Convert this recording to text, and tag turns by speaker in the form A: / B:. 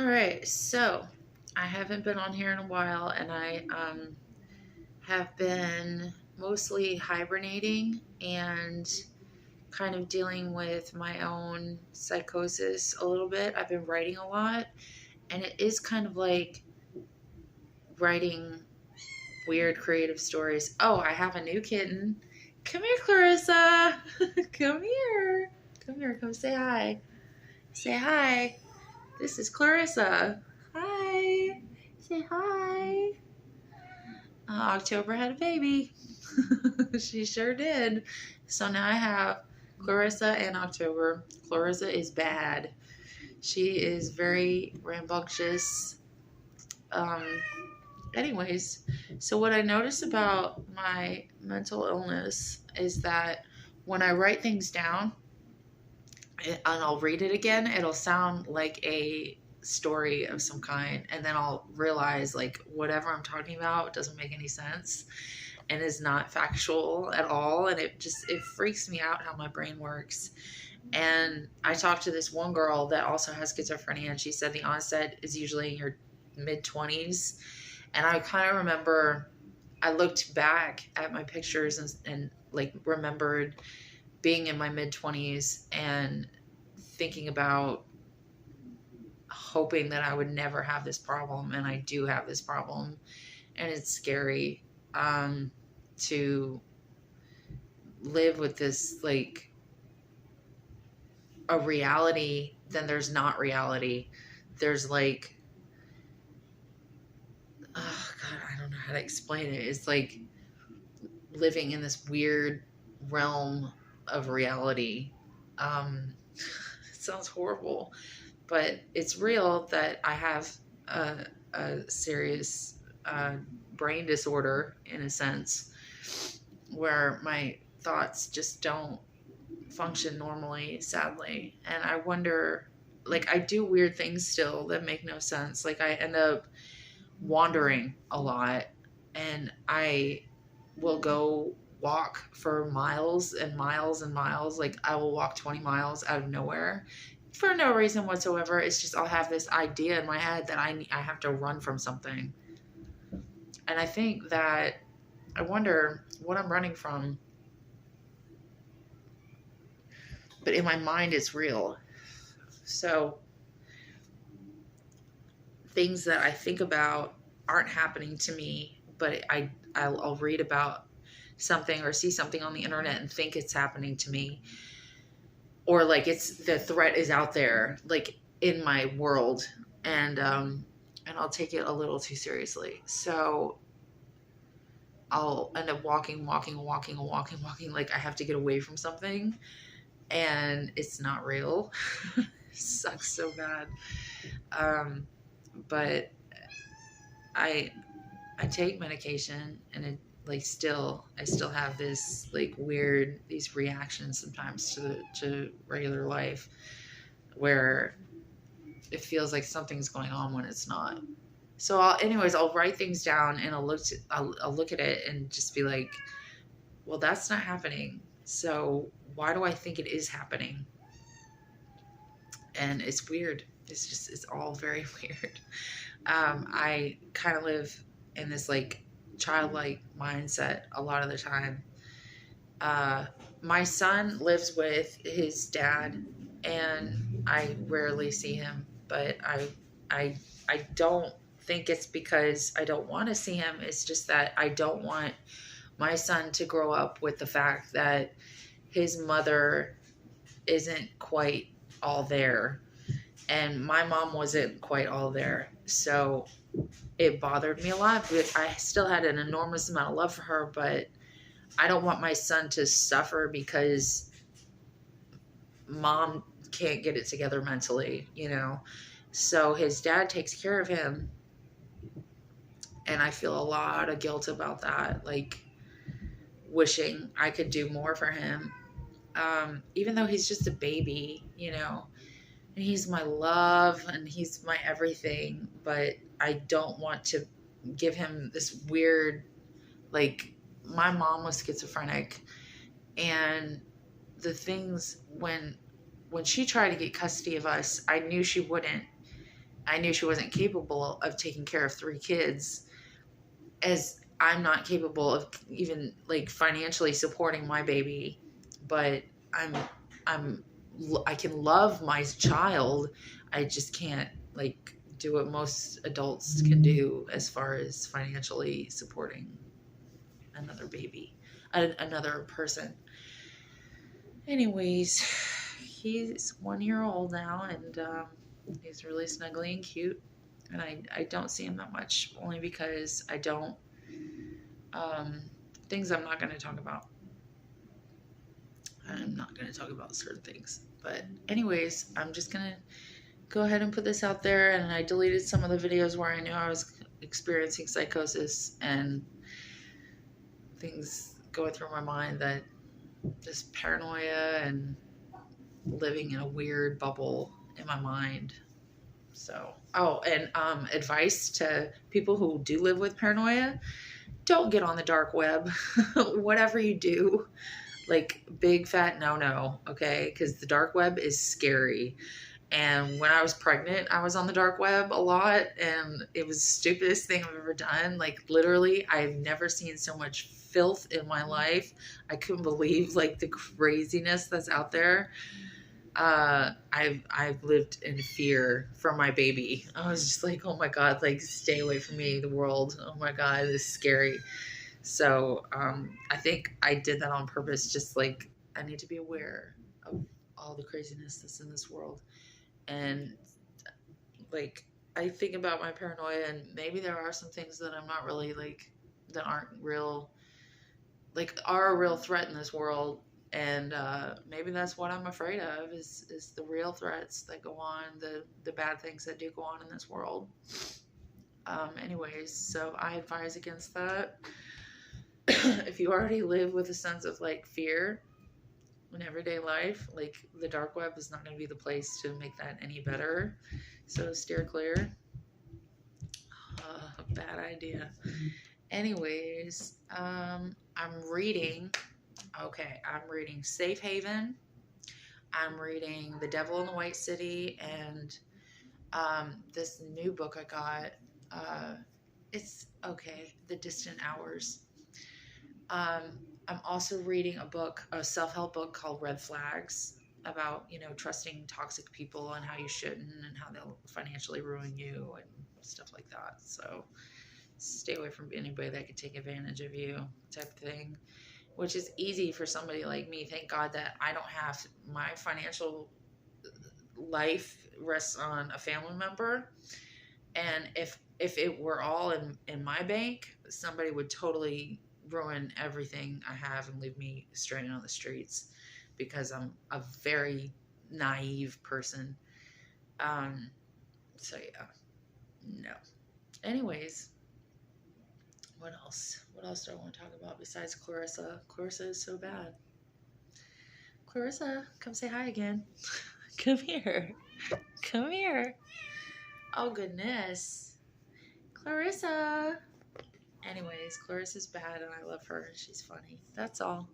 A: right, so I haven't been on here in a while, and I have been mostly hibernating and kind of dealing with my own psychosis a little bit. I've been writing a lot, and it is kind of like writing weird creative stories. Oh, I have a new kitten. Come here, Clarissa. Come here. Come here. Come say hi. Say hi. This is Clarissa. Hi. Say hi. October had a baby. She sure did. So now I have Clarissa and October. Clarissa is bad. She is very rambunctious. Um, anyways, so what I notice about my mental illness is that when I write things down and I'll read it again, it'll sound like a story of some kind, and then I'll realize like whatever I'm talking about doesn't make any sense and is not factual at all, and it freaks me out how my brain works. And I talked to this one girl that also has schizophrenia, and she said the onset is usually in your mid 20s. And I kind of remember, I looked back at my pictures and like remembered being in my mid 20s and thinking about hoping that I would never have this problem, and I do have this problem, and it's scary to live with this, like a reality, then there's not reality. There's like, oh God, I don't know how to explain it. It's like living in this weird realm of reality. It sounds horrible, but it's real that I have a serious brain disorder, in a sense, where my thoughts just don't function normally, sadly. And I wonder, like, I do weird things still that make no sense. Like, I end up wandering a lot, and I will go walk for miles and miles and miles. Like, I will walk 20 miles out of nowhere for no reason whatsoever. It's just I'll have this idea in my head that I have to run from something. And I think that I wonder what I'm running from. But in my mind, it's real. So things that I think about aren't happening to me, but I'll read about something or see something on the internet and think it's happening to me. Or like it's the threat is out there, like in my world, and I'll take it a little too seriously. So I'll end up walking, like I have to get away from something, and it's not real. It sucks so bad. But I take medication, and it like I still have this like these reactions sometimes to regular life, where it feels like something's going on when it's not. So I'll write things down, and I'll look at it and just be like, well, that's not happening. So why do I think it is happening? And it's weird. It's all very weird. I kind of live in this like childlike mindset a lot of the time. My son lives with his dad, and I rarely see him, but I don't think it's because I don't want to see him. It's just that I don't want my son to grow up with the fact that his mother isn't quite all there, and my mom wasn't quite all there. So it bothered me a lot, but I still had an enormous amount of love for her. But I don't want my son to suffer because mom can't get it together mentally, So his dad takes care of him, and I feel a lot of guilt about that, like wishing I could do more for him. Even though he's just a baby, and he's my love and he's my everything, but I don't want to give him this weird, like, my mom was schizophrenic, and the things when she tried to get custody of us, I knew she wouldn't, I knew she wasn't capable of taking care of 3 kids, as I'm not capable of even like financially supporting my baby, but I'm I'm I can love my child. I just can't like do what most adults can do as far as financially supporting another baby, another person. Anyways, he's 1 year old now, and he's really snuggly and cute. And I don't see him that much, only because I don't, um, things I'm not going to talk about. I'm not going to talk about certain things. But, anyways, I'm just going to go ahead and put this out there. And I deleted some of the videos where I knew I was experiencing psychosis and things going through my mind, that just paranoia and living in a weird bubble in my mind. So, oh, and advice to people who do live with paranoia: don't get on the dark web. Whatever you do, like, big fat no, okay? Because the dark web is scary. And when I was pregnant, I was on the dark web a lot, and it was the stupidest thing I've ever done. Like, literally, I've never seen so much filth in my life. I couldn't believe like the craziness that's out there. I've lived in fear for my baby. I was just like, oh my God, like, stay away from me, the world. Oh my God, this is scary. So I think I did that on purpose. Just like, I need to be aware of all the craziness that's in this world. And like, I think about my paranoia, and maybe there are some things that I'm not really like, that aren't real, like, are a real threat in this world. And maybe that's what I'm afraid of, is the real threats that go on, the bad things that do go on in this world. Anyways, so I advise against that. If you already live with a sense of like fear in everyday life, like, the dark web is not going to be the place to make that any better. So steer clear. Bad idea. Anyways, I'm reading. Okay, I'm reading Safe Haven. I'm reading The Devil in the White City, and this new book I got. It's okay, The Distant Hours. I'm also reading a self-help book called Red Flags, about, trusting toxic people and how you shouldn't, and how they'll financially ruin you and stuff like that. So stay away from anybody that could take advantage of you, type of thing. Which is easy for somebody like me. Thank God that I don't have, my financial life rests on a family member. And if it were all in my bank, somebody would totally ruin everything I have and leave me stranded on the streets, because I'm a very naive person. So yeah, no. Anyways, what else? What else do I want to talk about besides Clarissa? Clarissa is so bad. Clarissa, come say hi again. Come here. Come here. Oh, goodness. Clarissa. Anyways, Clarissa's bad, and I love her, and she's funny. That's all.